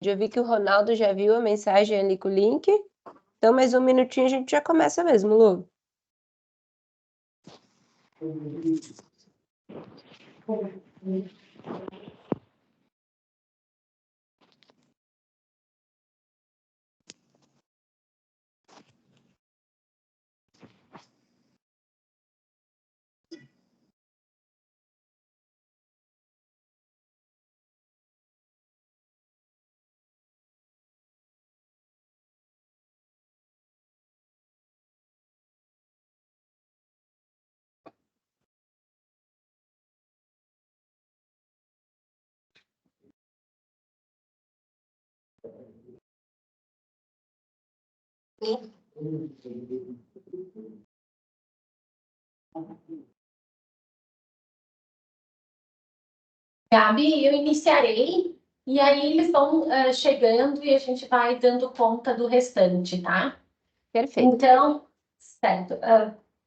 Já vi que o Ronaldo já viu a mensagem ali com o link. Então, mais um minutinho a gente já começa mesmo, Lu. Gabi, eu iniciarei, e aí eles vão chegando e a gente vai dando conta do restante, tá? Perfeito. Então, certo.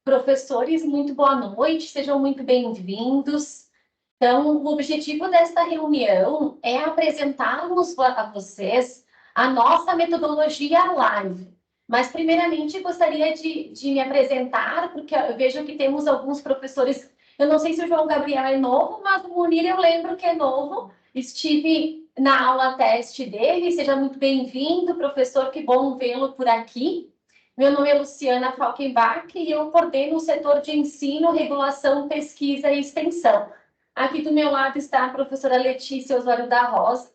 Professores, muito boa noite, sejam muito bem-vindos. Então, o objetivo desta reunião é apresentarmos a vocês a nossa metodologia live. Mas, primeiramente, gostaria de me apresentar, porque eu vejo que temos alguns professores. Eu não sei se o João Gabriel é novo, mas o Munir eu lembro que é novo. Estive na aula teste dele. Seja muito bem-vindo, professor, que bom vê-lo por aqui. Meu nome é Luciana Falkenbach e eu coordeno o setor de ensino, regulação, pesquisa e extensão. Aqui do meu lado está a professora Letícia Osório da Rosa,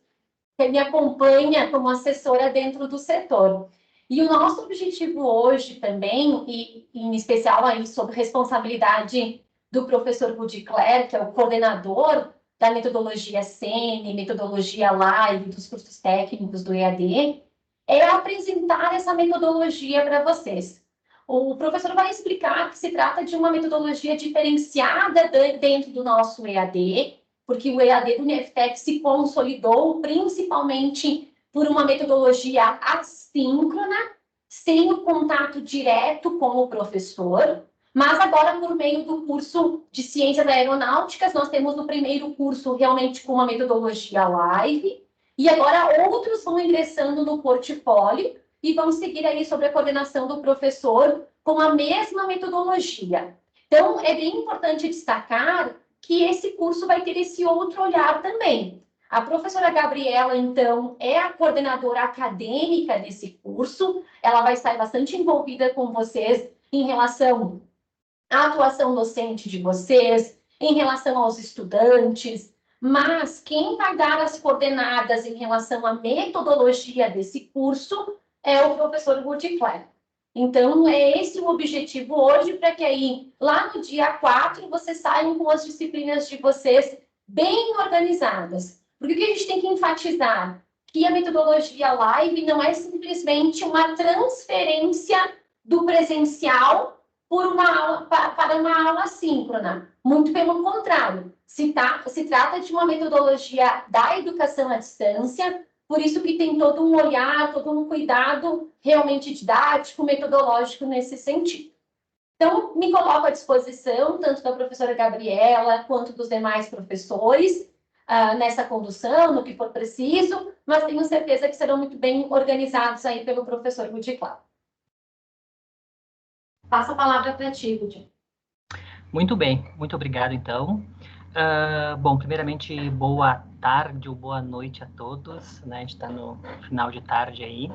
que me acompanha como assessora dentro do setor. E o nosso objetivo hoje também, e em especial aí sob responsabilidade do professor Rudy Clare, que é o coordenador da metodologia SENE, metodologia Live, dos cursos técnicos do EAD, é apresentar essa metodologia para vocês. O professor vai explicar que se trata de uma metodologia diferenciada dentro do nosso EAD, porque o EAD do Uneftec se consolidou principalmente por uma metodologia assíncrona, sem o contato direto com o professor, mas agora, por meio do curso de Ciências Aeronáuticas, nós temos no primeiro curso realmente com uma metodologia live, e agora outros vão ingressando no portfólio e vão seguir aí sob a coordenação do professor com a mesma metodologia. Então, é bem importante destacar que esse curso vai ter esse outro olhar também. A professora Gabriela, então, é a coordenadora acadêmica desse curso, ela vai estar bastante envolvida com vocês em relação à atuação docente de vocês, em relação aos estudantes, mas quem vai dar as coordenadas em relação à metodologia desse curso é o professor Rudy Clare. Então, é esse o objetivo hoje, para que aí, lá no dia 4, vocês saiam com as disciplinas de vocês bem organizadas. Porque o que a gente tem que enfatizar? Que a metodologia live não é simplesmente uma transferência do presencial por uma aula, para uma aula síncrona. Muito pelo contrário, se trata de uma metodologia da educação à distância, por isso que tem todo um olhar, todo um cuidado realmente didático, metodológico nesse sentido. Então, me coloco à disposição, tanto da professora Gabriela, quanto dos demais professores, nessa condução, no que for preciso, mas tenho certeza que serão muito bem organizados aí pelo professor Rudy Clare. Passo a palavra para ti, Rudy. Muito bem, muito obrigado, então. Bom, primeiramente, boa tarde ou boa noite a todos, né? A gente está no final de tarde aí.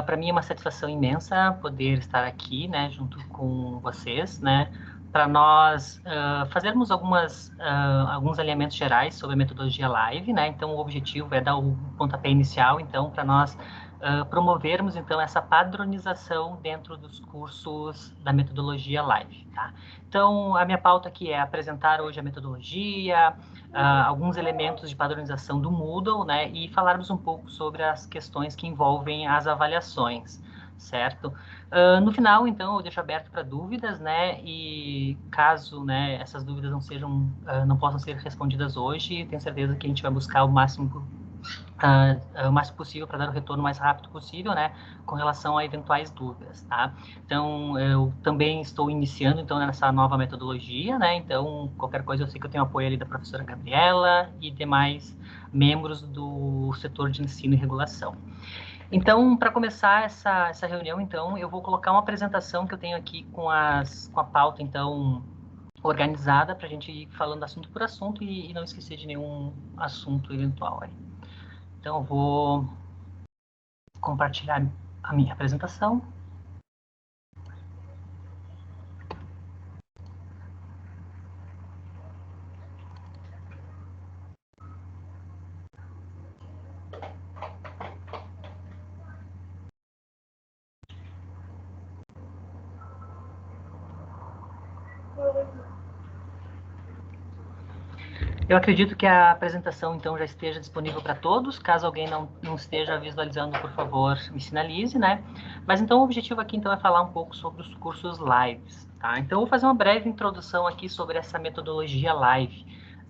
Para mim é uma satisfação imensa poder estar aqui, né, junto com vocês, né, para nós fazermos alguns alinhamentos gerais sobre a metodologia live, né. Então o objetivo é dar o pontapé inicial, então, para nós promovermos então essa padronização dentro dos cursos da metodologia live, tá? Então a minha pauta aqui é apresentar hoje a metodologia, alguns elementos de padronização do Moodle, né, e falarmos um pouco sobre as questões que envolvem as avaliações, certo? No final, então, eu deixo aberto para dúvidas, né, e caso, né, essas dúvidas não possam ser respondidas hoje, tenho certeza que a gente vai buscar o máximo possível para dar o retorno mais rápido possível, né, com relação a eventuais dúvidas, tá? Então, eu também estou iniciando, então, nessa nova metodologia, né, então, qualquer coisa eu sei que eu tenho apoio ali da professora Gabriela e demais membros do setor de ensino e regulação. Então, para começar essa reunião, então, eu vou colocar uma apresentação que eu tenho aqui com a pauta, então, organizada, para a gente ir falando assunto por assunto e não esquecer de nenhum assunto eventual aí. Então, eu vou compartilhar a minha apresentação. Eu acredito que a apresentação, então, já esteja disponível para todos. Caso alguém não esteja visualizando, por favor, me sinalize, né? Mas, então, o objetivo aqui, então, é falar um pouco sobre os cursos lives, tá? Então, eu vou fazer uma breve introdução aqui sobre essa metodologia live,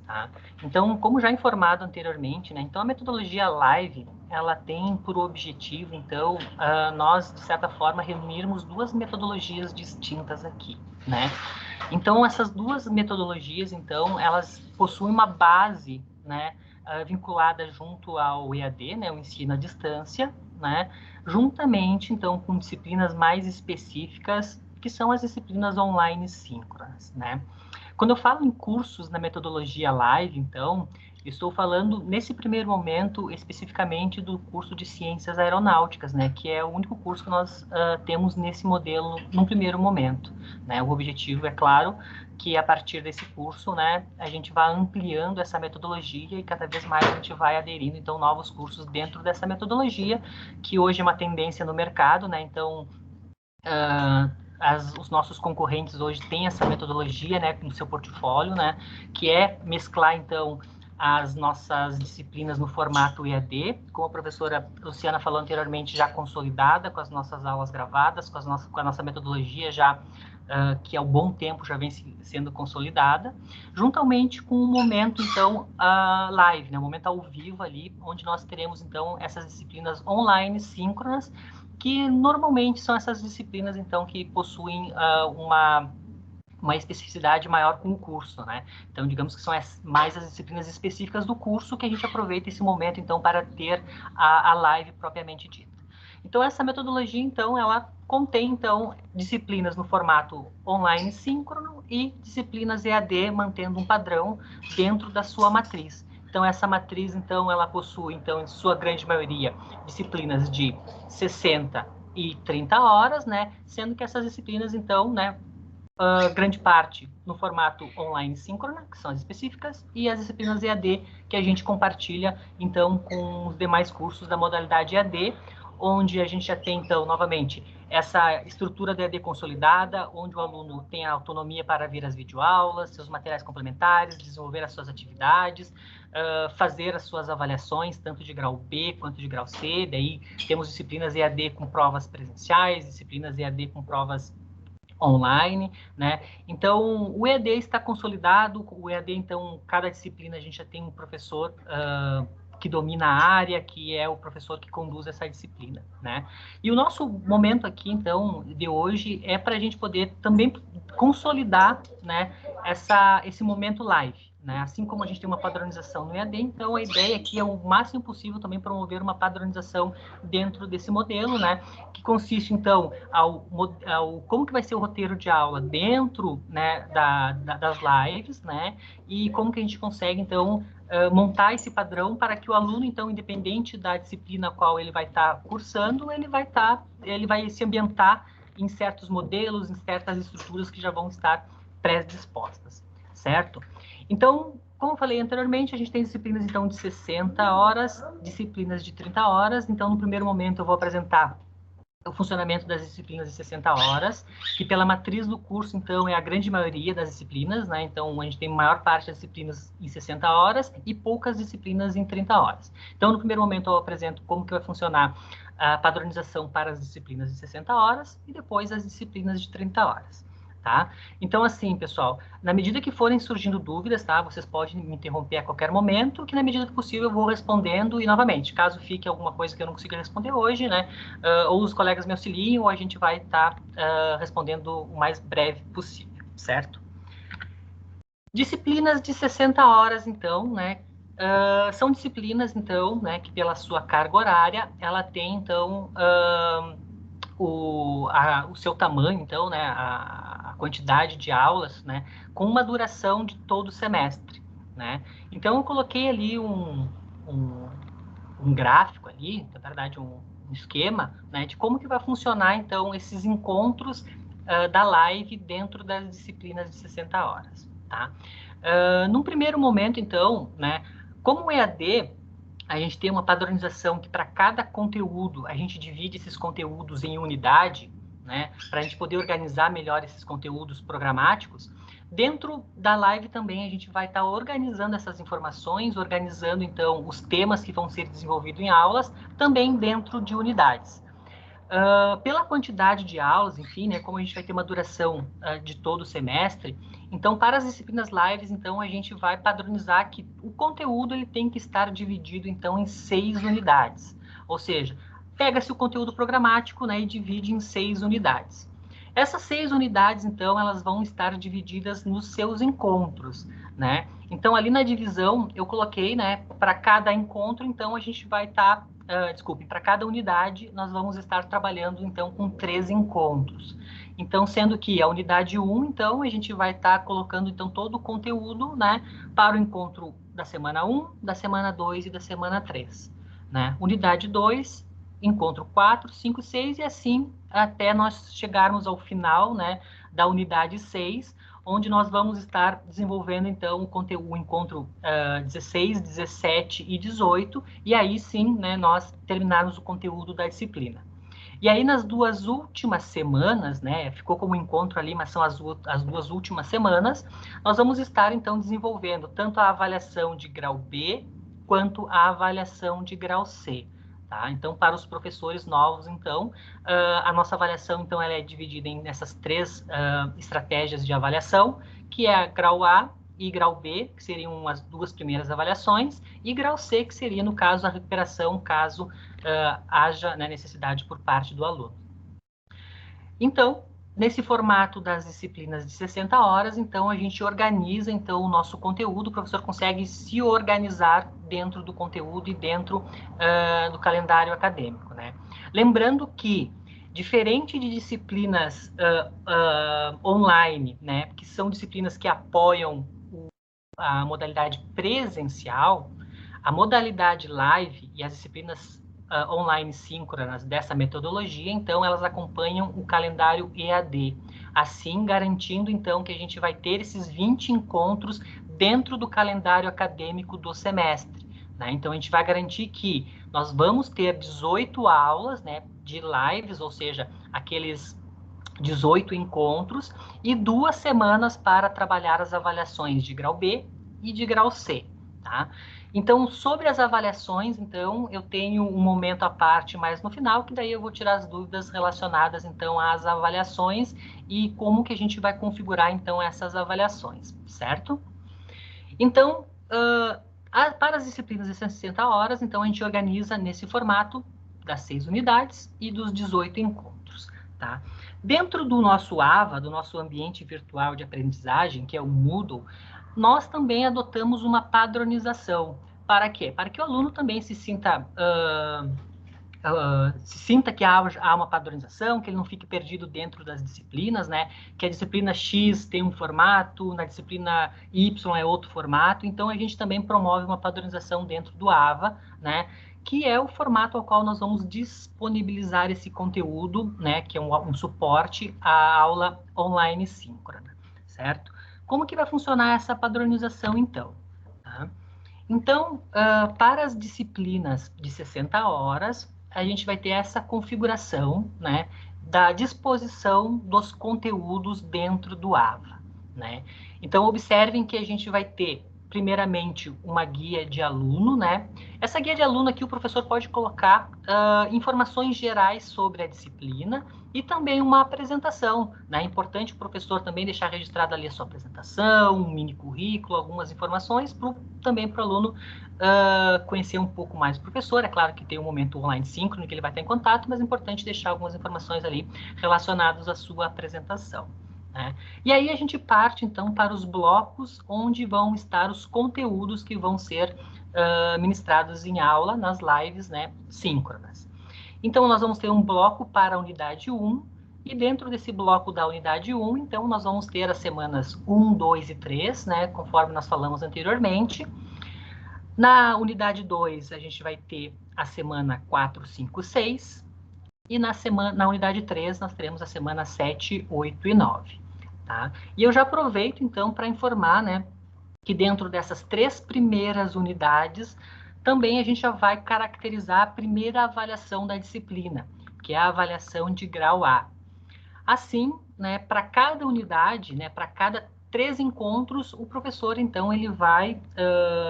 tá? Então, como já informado anteriormente, né? Então, a metodologia live, ela tem por objetivo, então, nós, de certa forma, reunirmos duas metodologias distintas aqui, né? Então, essas duas metodologias, então, elas possuem uma base, né, vinculada junto ao EAD, né, o ensino à distância, né, juntamente, então, com disciplinas mais específicas, que são as disciplinas online síncronas, né. Quando eu falo em cursos na metodologia live, então, estou falando, nesse primeiro momento, especificamente do curso de Ciências Aeronáuticas, né, que é o único curso que nós temos nesse modelo, num primeiro momento, né. O objetivo, é claro, que a partir desse curso, né, a gente vai ampliando essa metodologia e cada vez mais a gente vai aderindo, então, novos cursos dentro dessa metodologia, que hoje é uma tendência no mercado, né, então, os nossos concorrentes hoje têm essa metodologia, né, no seu portfólio, né, que é mesclar, então, as nossas disciplinas no formato EAD, como a professora Luciana falou anteriormente, já consolidada, com as nossas aulas gravadas, com a nossa metodologia já, que há um bom tempo já vem sendo consolidada, juntamente com um momento, então, live, né, um momento ao vivo ali, onde nós teremos, então, essas disciplinas online, síncronas, que normalmente são essas disciplinas, então, que possuem uma especificidade maior com o curso, né? Então, digamos que são mais as disciplinas específicas do curso que a gente aproveita esse momento, então, para ter a live propriamente dita. Então, essa metodologia, então, ela contém, então, disciplinas no formato online síncrono e disciplinas EAD, mantendo um padrão dentro da sua matriz. Então, essa matriz, então, ela possui, então, em sua grande maioria, disciplinas de 60 e 30 horas, né? Sendo que essas disciplinas, então, né, grande parte no formato online síncrona, que são as específicas, e as disciplinas EAD, que a gente compartilha, então, com os demais cursos da modalidade EAD, onde a gente já tem, então, novamente, essa estrutura da EAD consolidada, onde o aluno tem a autonomia para vir às videoaulas, seus materiais complementares, desenvolver as suas atividades, fazer as suas avaliações, tanto de grau B quanto de grau C, daí temos disciplinas EAD com provas presenciais, disciplinas EAD com provas online, né? Então, o EAD está consolidado, o EAD, então, cada disciplina a gente já tem um professor que domina a área, que é o professor que conduz essa disciplina, né? E o nosso momento aqui, então, de hoje, é para a gente poder também consolidar, né, esse momento live, né? Assim como a gente tem uma padronização no EAD, então a ideia aqui é o máximo possível também promover uma padronização dentro desse modelo, né? Que consiste, então, como que vai ser o roteiro de aula dentro, né, das lives, né? E como que a gente consegue, então, montar esse padrão para que o aluno, então, independente da disciplina a qual ele vai estar cursando, ele vai se ambientar em certos modelos, em certas estruturas que já vão estar predispostas, certo? Então, como eu falei anteriormente, a gente tem disciplinas, então, de 60 horas, disciplinas de 30 horas. Então, no primeiro momento, eu vou apresentar o funcionamento das disciplinas de 60 horas, que pela matriz do curso, então, é a grande maioria das disciplinas, né? Então, a gente tem maior parte das disciplinas em 60 horas e poucas disciplinas em 30 horas. Então, no primeiro momento, eu apresento como que vai funcionar a padronização para as disciplinas de 60 horas e depois as disciplinas de 30 horas. Tá? Então, assim, pessoal, na medida que forem surgindo dúvidas, tá? Vocês podem me interromper a qualquer momento, que na medida que possível eu vou respondendo, e novamente, caso fique alguma coisa que eu não consiga responder hoje, né? Ou os colegas me auxiliem, ou a gente vai estar respondendo o mais breve possível, certo? Disciplinas de 60 horas, então, né? são disciplinas, então, né, que pela sua carga horária, ela tem, então, o seu tamanho, então, né, a quantidade de aulas, né, com uma duração de todo o semestre, né. Então, eu coloquei ali um gráfico ali, na verdade, um esquema, né, de como que vai funcionar, então, esses encontros da live dentro das disciplinas de 60 horas, tá? Num primeiro momento, então, né, como o EAD, a gente tem uma padronização que para cada conteúdo, a gente divide esses conteúdos em unidade, né, para a gente poder organizar melhor esses conteúdos programáticos. Dentro da live também a gente vai estar organizando essas informações, organizando então os temas que vão ser desenvolvidos em aulas, também dentro de unidades. Pela quantidade de aulas, enfim, né, como a gente vai ter uma duração de todo o semestre, então para as disciplinas lives, então a gente vai padronizar que o conteúdo ele tem que estar dividido então em 6 unidades, ou seja, pega-se o conteúdo programático, né, e divide em 6 unidades. Essas 6 unidades, então, elas vão estar divididas nos seus encontros, né? Então, ali na divisão, eu coloquei, né, para cada encontro, então, a gente vai estar, para cada unidade, nós vamos estar trabalhando, então, com 3 encontros. Então, sendo que a unidade 1, então, a gente vai estar colocando, então, todo o conteúdo, né, para o encontro da semana 1, da semana 2 e da semana 3, né? Unidade 2, encontro 4, 5, 6 e assim até nós chegarmos ao final, né, da unidade 6, onde nós vamos estar desenvolvendo, então, o conteúdo, o encontro 16, 17 e 18, e aí sim, né, nós terminarmos o conteúdo da disciplina. E aí, nas 2 últimas semanas, né, ficou como encontro ali, mas são as 2 últimas semanas, nós vamos estar, então, desenvolvendo tanto a avaliação de grau B, quanto a avaliação de grau C. Tá? Então, para os professores novos, então, a nossa avaliação, então, ela é dividida nessas 3 estratégias de avaliação, que é a grau A e grau B, que seriam as 2 primeiras avaliações, e grau C, que seria, no caso, a recuperação, caso haja, né, necessidade por parte do aluno. Então, nesse formato das disciplinas de 60 horas, então, a gente organiza, então, o nosso conteúdo, o professor consegue se organizar dentro do conteúdo e dentro do calendário acadêmico, né? Lembrando que, diferente de disciplinas online, né, que são disciplinas que apoiam a modalidade presencial, a modalidade live e as disciplinas online síncronas dessa metodologia, então, elas acompanham o calendário EAD, assim garantindo, então, que a gente vai ter esses 20 encontros dentro do calendário acadêmico do semestre, né? Então, a gente vai garantir que nós vamos ter 18 aulas, né, de lives, ou seja, aqueles 18 encontros e 2 semanas para trabalhar as avaliações de grau B e de grau C, tá? Então, sobre as avaliações, então, eu tenho um momento à parte mais no final, que daí eu vou tirar as dúvidas relacionadas, então, às avaliações e como que a gente vai configurar, então, essas avaliações, certo? Então, para as disciplinas de 60 horas, então, a gente organiza nesse formato das 6 unidades e dos 18 encontros, tá? Dentro do nosso AVA, do nosso ambiente virtual de aprendizagem, que é o Moodle, nós também adotamos uma padronização. Para quê? Para que o aluno também se sinta que há uma padronização, que ele não fique perdido dentro das disciplinas, né? Que a disciplina X tem um formato, na disciplina Y é outro formato, então a gente também promove uma padronização dentro do AVA, né? Que é o formato ao qual nós vamos disponibilizar esse conteúdo, né? Que é um suporte à aula online síncrona, certo? Como que vai funcionar essa padronização, então? Tá? Então, para as disciplinas de 60 horas, a gente vai ter essa configuração, né, da disposição dos conteúdos dentro do AVA, né? Então, observem que a gente vai ter, primeiramente, uma guia de aluno, né? Essa guia de aluno aqui o professor pode colocar informações gerais sobre a disciplina e também uma apresentação, né? É importante o professor também deixar registrada ali a sua apresentação, um mini currículo, algumas informações também para o aluno conhecer um pouco mais o professor. É claro que tem um momento online síncrono que ele vai estar em contato, mas é importante deixar algumas informações ali relacionadas à sua apresentação, né? E aí a gente parte, então, para os blocos onde vão estar os conteúdos que vão ser ministrados em aula, nas lives, né, síncronas. Então, nós vamos ter um bloco para a unidade 1, e dentro desse bloco da unidade 1, então, nós vamos ter as semanas 1, 2 e 3, né, conforme nós falamos anteriormente. Na unidade 2, a gente vai ter a semana 4, 5, 6, e na unidade 3, nós teremos a semana 7, 8 e 9. Tá? E eu já aproveito, então, para informar, né, que dentro dessas 3 primeiras unidades, também a gente já vai caracterizar a primeira avaliação da disciplina, que é a avaliação de grau A. Assim, né, para cada unidade, né, para cada 3 encontros, o professor, então, ele vai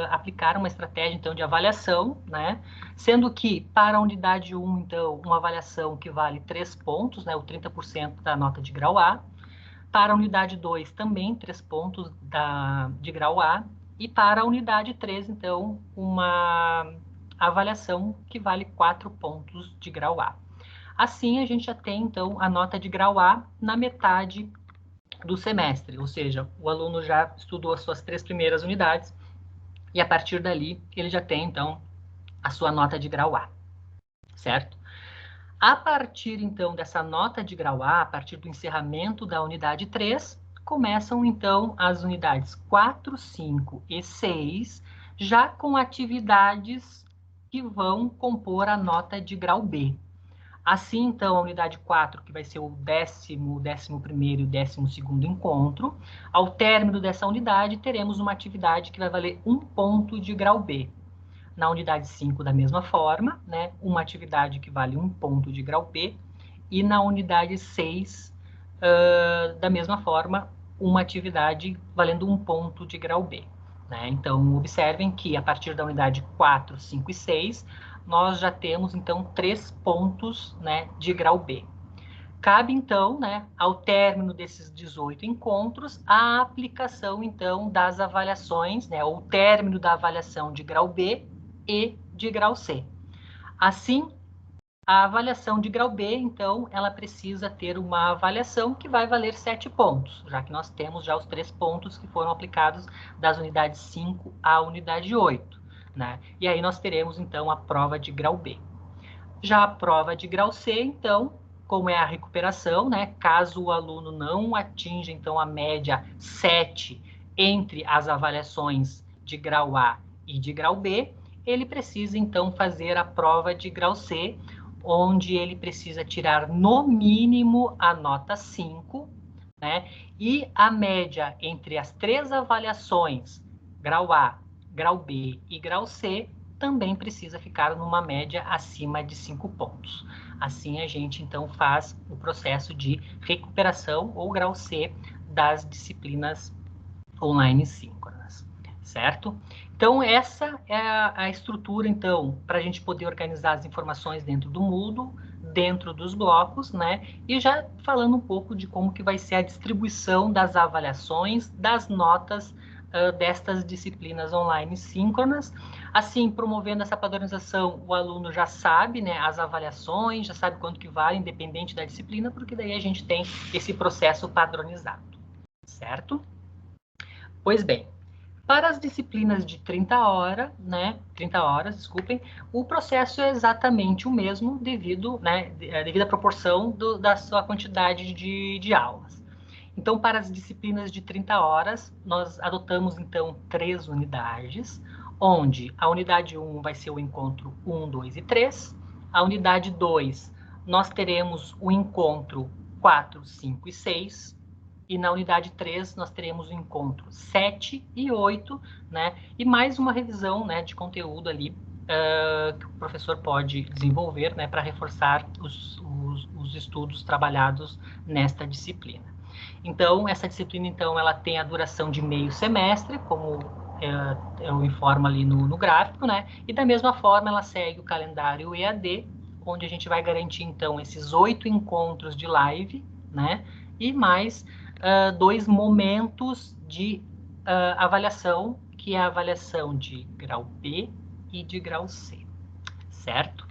aplicar uma estratégia, então, de avaliação, né, sendo que para a unidade 1, então, uma avaliação que vale 3 pontos, né, o 30% da nota de grau A. Para a unidade 2, também 3 pontos de grau A. E para a unidade 3, então, uma avaliação que vale 4 pontos de grau A. Assim, a gente já tem, então, a nota de grau A na metade do semestre, ou seja, o aluno já estudou as suas 3 primeiras unidades e, a partir dali, ele já tem, então, a sua nota de grau A, certo? A partir, então, dessa nota de grau A, a partir do encerramento da unidade 3, começam, então, as unidades 4, 5 e 6, já com atividades que vão compor a nota de grau B. Assim, então, a unidade 4, que vai ser o 11º e o 12º encontro, ao término dessa unidade, teremos uma atividade que vai valer 1 ponto de grau B. Na unidade 5, da mesma forma, né, uma atividade que vale 1 ponto de grau B, e na unidade 6, da mesma forma, uma atividade valendo 1 ponto de grau B. Né? Então, observem que a partir da unidade 4, 5 e 6, nós já temos, então, 3 pontos, né, de grau B. Cabe, então, né, ao término desses 18 encontros, a aplicação, então, das avaliações, né, ou término da avaliação de grau B e de grau C. Assim, a avaliação de grau B, então, ela precisa ter uma avaliação que vai valer 7 pontos, já que nós temos já os 3 pontos que foram aplicados das unidades 5 à unidade 8. Né? E aí nós teremos, então, a prova de grau B. Já a prova de grau C, então, como é a recuperação, né? Caso o aluno não atinja, então, a média 7 entre as avaliações de grau A e de grau B, ele precisa, então, fazer a prova de grau C, onde ele precisa tirar, no mínimo, a nota 5, né? E a média entre as 3 avaliações, grau A, grau B e grau C, também precisa ficar numa média acima de 5 pontos. Assim, a gente, então, faz o processo de recuperação ou grau C das disciplinas online síncronas, certo? Então, essa é a estrutura, então, para a gente poder organizar as informações dentro do Moodle, dentro dos blocos, né? E já falando um pouco de como que vai ser a distribuição das avaliações, das notas destas disciplinas online síncronas. Assim, promovendo essa padronização, o aluno já sabe, né, as avaliações, já sabe quanto que vale, independente da disciplina, porque daí a gente tem esse processo padronizado, certo? Pois bem, para as disciplinas de 30 horas, desculpem, o processo é exatamente o mesmo devido à proporção da sua quantidade de aulas. Então, para as disciplinas de 30 horas, nós adotamos, então, 3 unidades, onde a unidade 1 vai ser o encontro 1, 2 e 3. A unidade 2, nós teremos o encontro 4, 5 e 6. E na unidade 3, nós teremos o encontro 7 e 8, né? E mais uma revisão, né, de conteúdo ali que o professor pode desenvolver, né, para reforçar os estudos trabalhados nesta disciplina. Então, essa disciplina, então, ela tem a duração de meio semestre, como eu informo ali no gráfico, né? E da mesma forma, ela segue o calendário EAD, onde a gente vai garantir, então, esses 8 encontros de live, né? E mais 2 momentos de avaliação, que é a avaliação de grau B e de grau C, certo?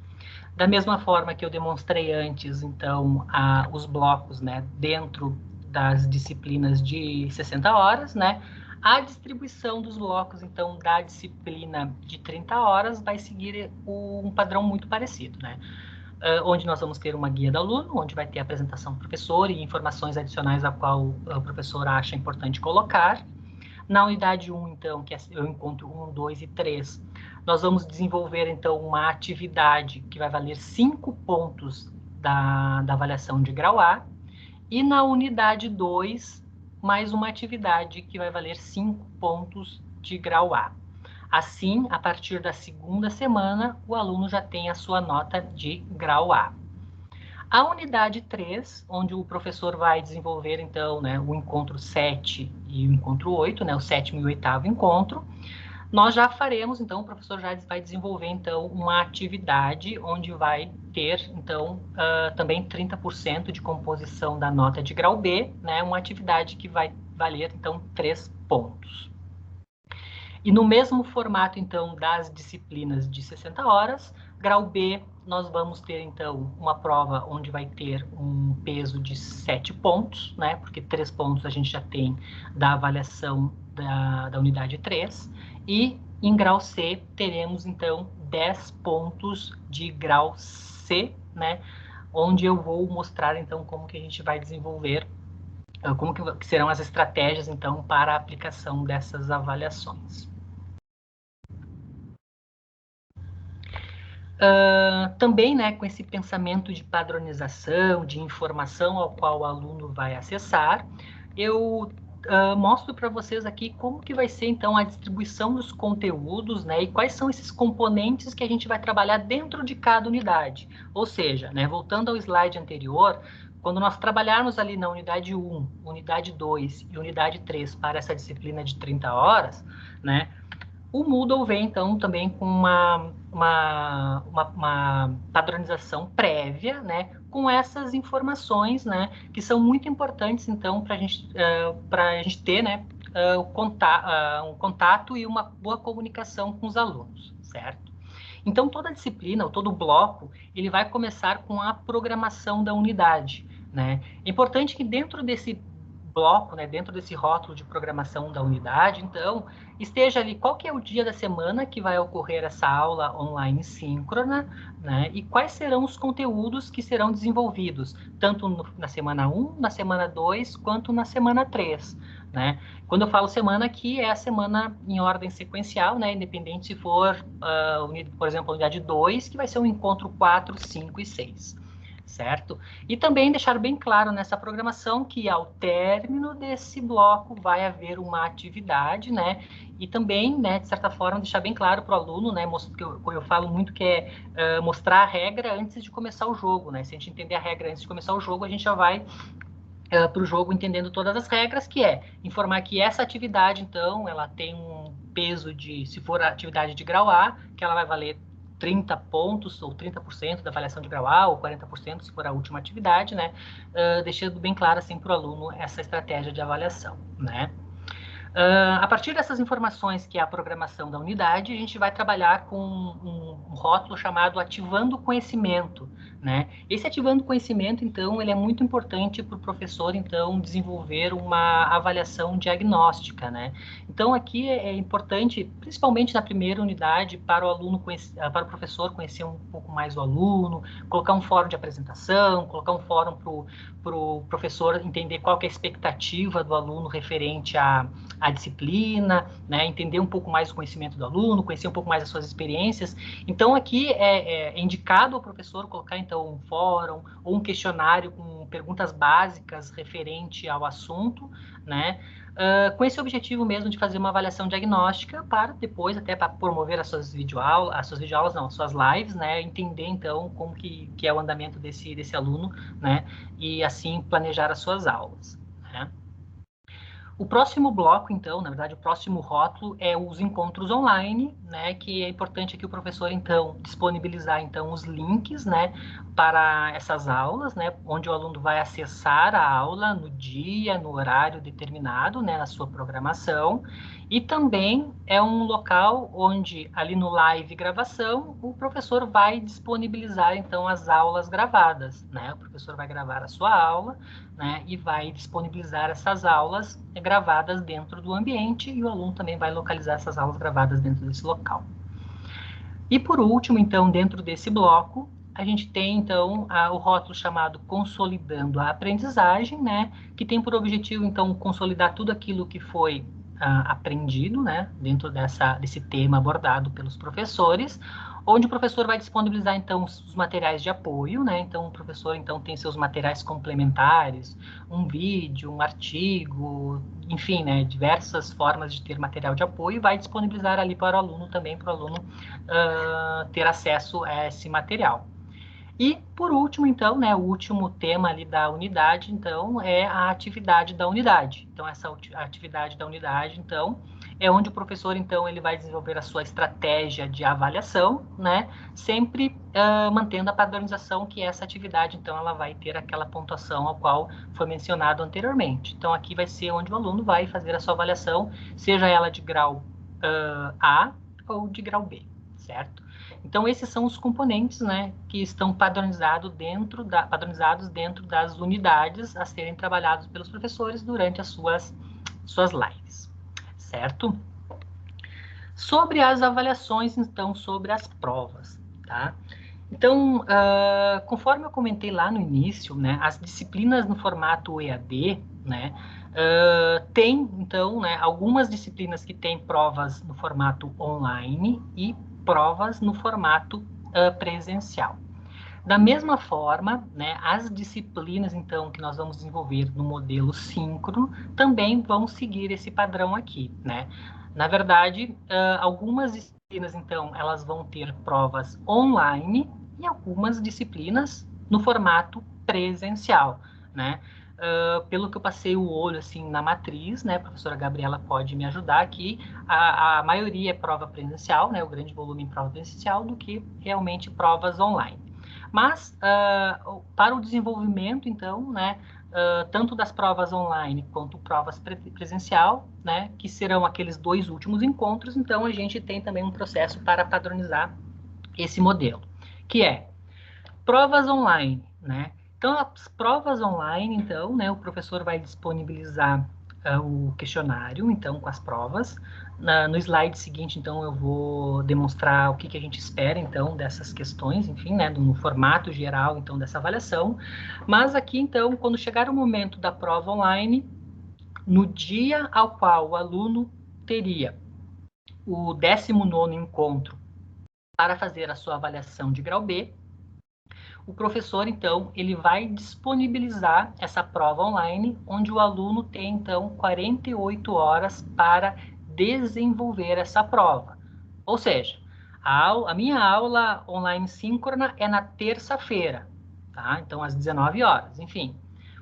Da mesma forma que eu demonstrei antes, então, os blocos, né, dentro das disciplinas de 60 horas, né? A distribuição dos blocos, então, da disciplina de 30 horas vai seguir um padrão muito parecido, né? Onde nós vamos ter uma guia do aluno, onde vai ter a apresentação do professor e informações adicionais a qual o professor acha importante colocar. Na unidade 1, então, que é o encontro 1, 2 e 3, nós vamos desenvolver, então, uma atividade que vai valer 5 pontos da avaliação de grau A, e na unidade 2, mais uma atividade que vai valer 5 pontos de grau A. Assim, a partir da segunda semana, o aluno já tem a sua nota de grau A. A unidade 3, onde o professor vai desenvolver, então, né, o encontro 7 e o encontro 8, né, o 7º e o 8º encontro, nós já faremos, então, o professor já vai desenvolver, então, uma atividade onde vai ter, então, também 30% de composição da nota de grau B, né, uma atividade que vai valer, então, 3 pontos. E no mesmo formato, então, das disciplinas de 60 horas, grau B, nós vamos ter, então, uma prova onde vai ter um peso de 7 pontos, né? Porque 3 pontos a gente já tem da avaliação da unidade 3. E em grau C, teremos, então, 10 pontos de grau C, né? Onde eu vou mostrar, então, como que a gente vai desenvolver, como que serão as estratégias, então, para a aplicação dessas avaliações. Também, né, com esse pensamento de padronização, de informação ao qual o aluno vai acessar, eu mostro para vocês aqui como que vai ser, então, a distribuição dos conteúdos, né, e quais são esses componentes que a gente vai trabalhar dentro de cada unidade. Ou seja, né, voltando ao slide anterior, quando nós trabalharmos ali na unidade 1, unidade 2 e unidade 3 para essa disciplina de 30 horas, né, o Moodle vem, então, também com uma padronização prévia, né, com essas informações, né, que são muito importantes, então, para a gente ter, né, um contato e uma boa comunicação com os alunos, certo? Então, toda disciplina, ou todo bloco, ele vai começar com a programação da unidade, né? É importante que dentro desse bloco, né, dentro desse rótulo de programação da unidade, então, esteja ali qual que é o dia da semana que vai ocorrer essa aula online síncrona, né, e quais serão os conteúdos que serão desenvolvidos, tanto na semana 1, na semana 2, quanto na semana 3, né? Quando eu falo semana aqui, é a semana em ordem sequencial, né, independente se for, por exemplo, a unidade 2, que vai ser um encontro 4, 5 e 6. Certo? E também deixar bem claro nessa programação que ao término desse bloco vai haver uma atividade, né? E também, né, de certa forma, deixar bem claro para o aluno, né? Que eu falo muito que é mostrar a regra antes de começar o jogo, né? Se a gente entender a regra antes de começar o jogo, a gente já vai para o jogo entendendo todas as regras, que é informar que essa atividade, então, ela tem um peso de, se for a atividade de grau A, que ela vai valer 30 pontos, ou 30% da avaliação de grau A, ou 40% se for a última atividade, né? Deixando bem claro, assim, para o aluno essa estratégia de avaliação, né? A partir dessas informações, que é a programação da unidade, a gente vai trabalhar com um rótulo chamado Ativando Conhecimento, né? Esse Ativando Conhecimento, então, ele é muito importante para o professor, então, desenvolver uma avaliação diagnóstica, né? Então, aqui é importante, principalmente na primeira unidade, para o aluno para o professor conhecer um pouco mais o aluno, colocar um fórum de apresentação, colocar um fórum para o professor entender qual que é a expectativa do aluno referente à disciplina, né, entender um pouco mais o conhecimento do aluno, conhecer um pouco mais as suas experiências. Então, aqui é indicado ao professor colocar, então, um fórum ou um questionário com perguntas básicas referente ao assunto, né, com esse objetivo mesmo de fazer uma avaliação diagnóstica para depois, até para promover as suas suas lives, né, entender, então, como que é o andamento desse aluno, né, e assim planejar as suas aulas, né. O próximo bloco, então, na verdade, o próximo rótulo é os encontros online, né, que é importante que o professor, então, disponibilizar, então, os links, né, para essas aulas, né, onde o aluno vai acessar a aula no dia, no horário determinado, né, na sua programação, e também é um local onde, ali no live gravação, o professor vai disponibilizar, então, as aulas gravadas, né, o professor vai gravar a sua aula, né, e vai disponibilizar essas aulas gravadas dentro do ambiente e o aluno também vai localizar essas aulas gravadas dentro desse local. E por último, então, dentro desse bloco, a gente tem, então, o rótulo chamado Consolidando a Aprendizagem, né, que tem por objetivo, então, consolidar tudo aquilo que foi aprendido, né, dentro desse tema abordado pelos professores, onde o professor vai disponibilizar, então, os materiais de apoio, né, então, o professor, então, tem seus materiais complementares, um vídeo, um artigo, enfim, né, diversas formas de ter material de apoio, e vai disponibilizar ali para o aluno também, para o aluno ter acesso a esse material. E, por último, então, né, o último tema ali da unidade, então, é a atividade da unidade. Então, essa atividade da unidade, então, é onde o professor, então, ele vai desenvolver a sua estratégia de avaliação, né, sempre mantendo a padronização que essa atividade, então, ela vai ter aquela pontuação ao qual foi mencionado anteriormente. Então, aqui vai ser onde o aluno vai fazer a sua avaliação, seja ela de grau A ou de grau B, certo? Então, esses são os componentes, né, que estão padronizados dentro das unidades a serem trabalhados pelos professores durante as suas lives, certo? Sobre as avaliações, então, sobre as provas, tá? Então, conforme eu comentei lá no início, né, as disciplinas no formato EAD, né, tem, então, né, algumas disciplinas que têm provas no formato online e provas no formato presencial. Da mesma forma, né, as disciplinas, então, que nós vamos desenvolver no modelo síncrono, também vão seguir esse padrão aqui, né? Na verdade, algumas disciplinas, então, elas vão ter provas online e algumas disciplinas no formato presencial, né? Pelo que eu passei o olho, assim, na matriz, né, a professora Gabriela pode me ajudar aqui, a maioria é prova presencial, né, o grande volume em prova presencial, do que realmente provas online. Mas, para o desenvolvimento, então, né, tanto das provas online quanto provas presencial, né, que serão aqueles 2 últimos encontros, então a gente tem também um processo para padronizar esse modelo, que é provas online, né? Então, as provas online, então, né, o professor vai disponibilizar o questionário, então, com as provas. No slide seguinte, então, eu vou demonstrar o que a gente espera, então, dessas questões, enfim, né, no formato geral, então, dessa avaliação. Mas aqui, então, quando chegar o momento da prova online, no dia ao qual o aluno teria o 19º encontro para fazer a sua avaliação de grau B, o professor, então, ele vai disponibilizar essa prova online, onde o aluno tem, então, 48 horas para desenvolver essa prova. Ou seja, a minha aula online síncrona é na terça-feira, tá? Então, às 19 horas, enfim.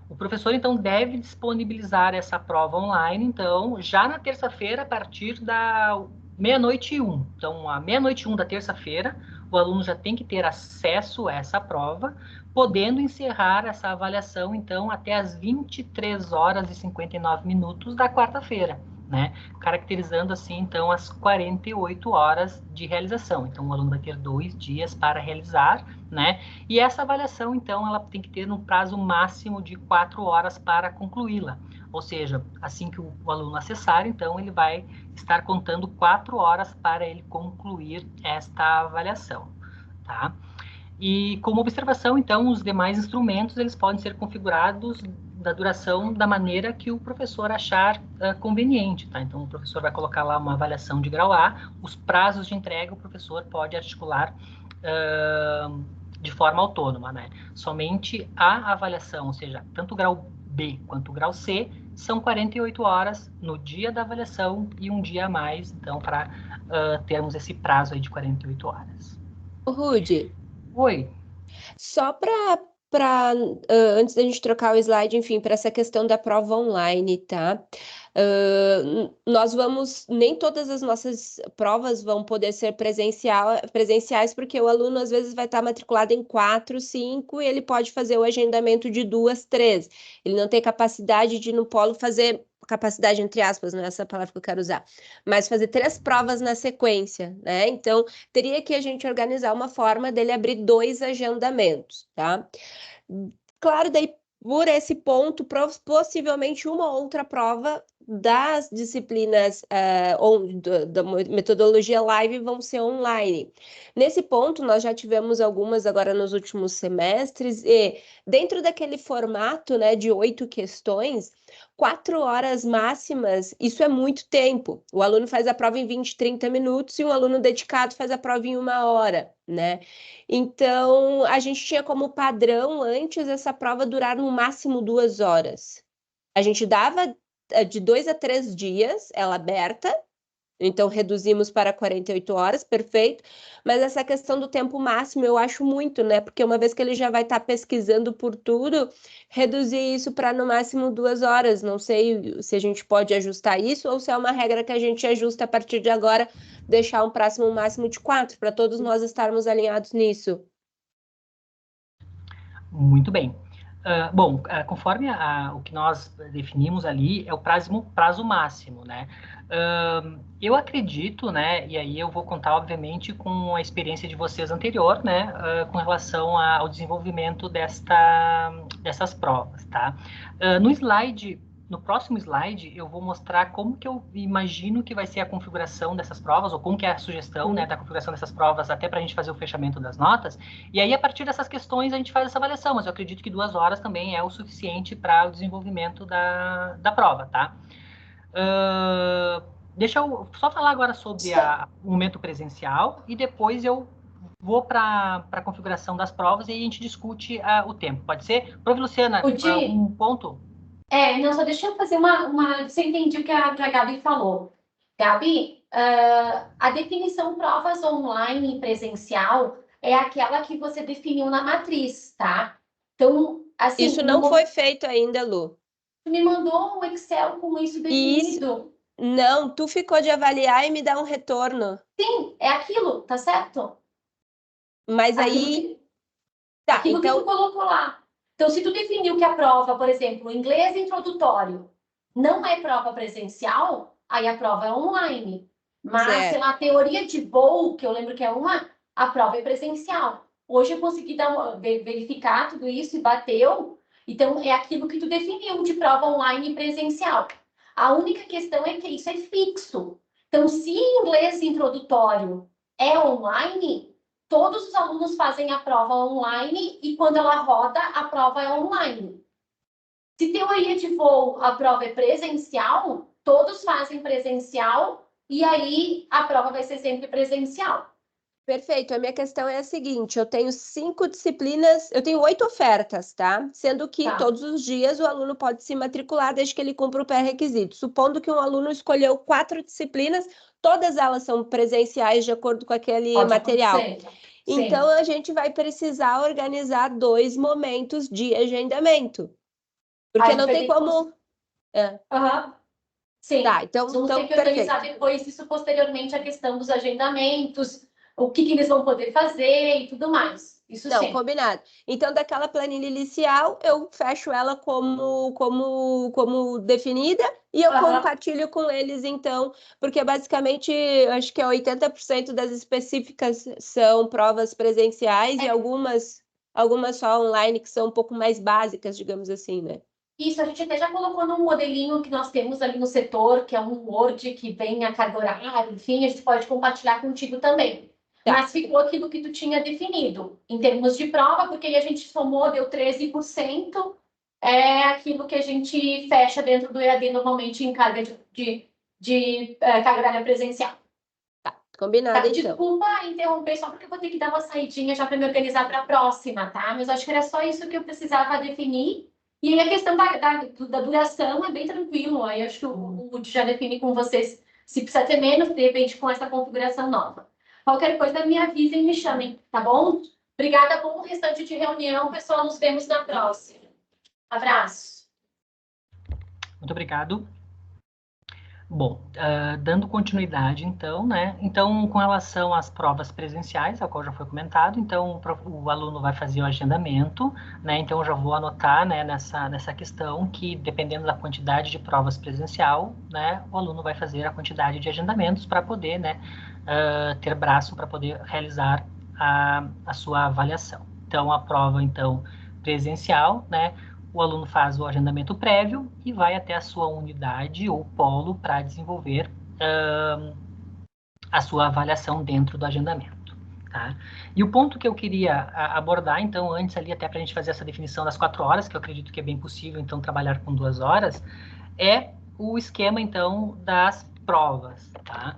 O professor, então, deve disponibilizar essa prova online, então, já na terça-feira, a partir da meia-noite e 1. Então, à meia-noite e 1 da terça-feira, o aluno já tem que ter acesso a essa prova, podendo encerrar essa avaliação, então, até as 23 horas e 59 minutos da quarta-feira, né? Caracterizando, assim, então, as 48 horas de realização. Então, o aluno vai ter 2 dias para realizar, né? E essa avaliação, então, ela tem que ter um prazo máximo de 4 horas para concluí-la. Ou seja, assim que o aluno acessar, então, ele vai estar contando 4 horas para ele concluir esta avaliação, tá? E como observação, então, os demais instrumentos, eles podem ser configurados da duração da maneira que o professor achar conveniente, tá? Então, o professor vai colocar lá uma avaliação de grau A, os prazos de entrega o professor pode articular de forma autônoma, né? Somente a avaliação, ou seja, tanto o grau B quanto o grau C, são 48 horas no dia da avaliação e um dia a mais, então, para termos esse prazo aí de 48 horas. Rude, Oi. só para para, antes da gente trocar o slide, enfim, para essa questão da prova online, tá? Nós vamos, nem todas as nossas provas vão poder ser presenciais, porque o aluno às vezes vai estar matriculado em 4, 5, e ele pode fazer o agendamento de 2, 3. Ele não tem capacidade de ir no polo fazer, capacidade entre aspas, não é essa palavra que eu quero usar, mas fazer 3 provas na sequência, né? Então, teria que a gente organizar uma forma dele abrir 2 agendamentos, tá? Claro, daí por esse ponto, possivelmente uma outra prova das disciplinas ou da metodologia live vão ser online. Nesse ponto, nós já tivemos algumas agora nos últimos semestres, e dentro daquele formato, né, de 8 questões, 4 horas máximas, isso é muito tempo. O aluno faz a prova em 20, 30 minutos e um aluno dedicado faz a prova em 1 hora, né? Então, a gente tinha como padrão antes essa prova durar no máximo 2 horas. A gente dava de 2 a 3 dias, ela aberta, então reduzimos para 48 horas, perfeito. Mas essa questão do tempo máximo eu acho muito, né? Porque uma vez que ele já vai estar pesquisando por tudo, reduzir isso para no máximo 2 horas. Não sei se a gente pode ajustar isso ou se é uma regra que a gente ajusta a partir de agora, deixar um máximo de 4, para todos nós estarmos alinhados nisso. Muito bem. Bom, conforme o que nós definimos ali, é o prazo máximo, né? Eu acredito, né, e aí eu vou contar, obviamente, com a experiência de vocês anterior, né, com relação ao desenvolvimento dessas provas, tá? No próximo slide, eu vou mostrar como que eu imagino que vai ser a configuração dessas provas, ou como que é a sugestão, né, da configuração dessas provas, até para a gente fazer o fechamento das notas. E aí, a partir dessas questões, a gente faz essa avaliação, mas eu acredito que 2 horas também é o suficiente para o desenvolvimento da prova, tá? Deixa eu só falar agora sobre o momento presencial, e depois eu vou para a configuração das provas e aí a gente discute o tempo. Pode ser? Prof. Luciana, um ponto? Não, só deixa eu fazer Você entendeu o que a Gabi falou. Gabi, a definição provas online e presencial é aquela que você definiu na matriz, tá? Então, assim... Isso não foi feito ainda, Lu. Tu me mandou um Excel com isso definido. Não, tu ficou de avaliar e me dar um retorno. Sim, é aquilo, tá certo? Mas aí... Aquilo que tu colocou lá. Então, se tu definiu que a prova, por exemplo, inglês introdutório, não é prova presencial, aí a prova é online. Mas, sei lá, teoria de voo, que eu lembro que é a prova é presencial. Hoje eu consegui verificar tudo isso e bateu. Então, é aquilo que tu definiu de prova online e presencial. A única questão é que isso é fixo. Então, se inglês introdutório é online, todos os alunos fazem a prova online e quando ela roda, a prova é online. Se teoria de voo, a prova é presencial, todos fazem presencial e aí a prova vai ser sempre presencial. Perfeito. A minha questão é a seguinte, eu tenho 5 disciplinas, eu tenho 8 ofertas, tá? Sendo que todos os dias o aluno pode se matricular desde que ele cumpra o pré-requisito. Supondo que um aluno escolheu 4 disciplinas, todas elas são presenciais de acordo com aquele material. Então, a gente vai precisar organizar 2 momentos de agendamento. Porque não tem como... Sim, tá, então vamos ter que organizar depois isso posteriormente, a questão dos agendamentos, o que eles vão poder fazer e tudo mais. Isso não, sim. Combinado. Então, daquela planilha inicial, eu fecho ela como definida e eu compartilho com eles, então, porque basicamente, acho que 80% das específicas são provas presenciais e algumas só online, que são um pouco mais básicas, digamos assim, né? Isso, a gente até já colocou num modelinho que nós temos ali no setor, que é um Word que vem a carga horária, enfim, a gente pode compartilhar contigo também. Mas ficou aquilo que tu tinha definido, em termos de prova, porque aí a gente somou, deu 13%, é aquilo que a gente fecha dentro do EAD normalmente em carga de carga horária presencial. Combinado, então. Desculpa interromper, só porque eu vou ter que dar uma saidinha já para me organizar para a próxima, tá? Mas acho que era só isso que eu precisava definir. E aí a questão da duração é bem tranquilo. Aí acho que o Wood já define com vocês se precisa ter menos, de repente, com essa configuração nova. Qualquer coisa me avisem e me chamem, tá bom? Obrigada, bom restante de reunião, pessoal. Nos vemos na próxima. Abraço. Muito obrigado. Bom, dando continuidade, então, né? Então, com relação às provas presenciais, ao qual já foi comentado, então o aluno vai fazer o agendamento, né? Então, eu já vou anotar, né, nessa questão que, dependendo da quantidade de provas presencial, né, o aluno vai fazer a quantidade de agendamentos para poder, né, ter braço para poder realizar a sua avaliação. Então, a prova, então, presencial, né? O aluno faz o agendamento prévio e vai até a sua unidade ou polo para desenvolver a sua avaliação dentro do agendamento. Tá? E o ponto que eu queria abordar, então, antes ali, até para a gente fazer essa definição das 4 horas, que eu acredito que é bem possível, então, trabalhar com 2 horas, é o esquema, então, das provas. Tá?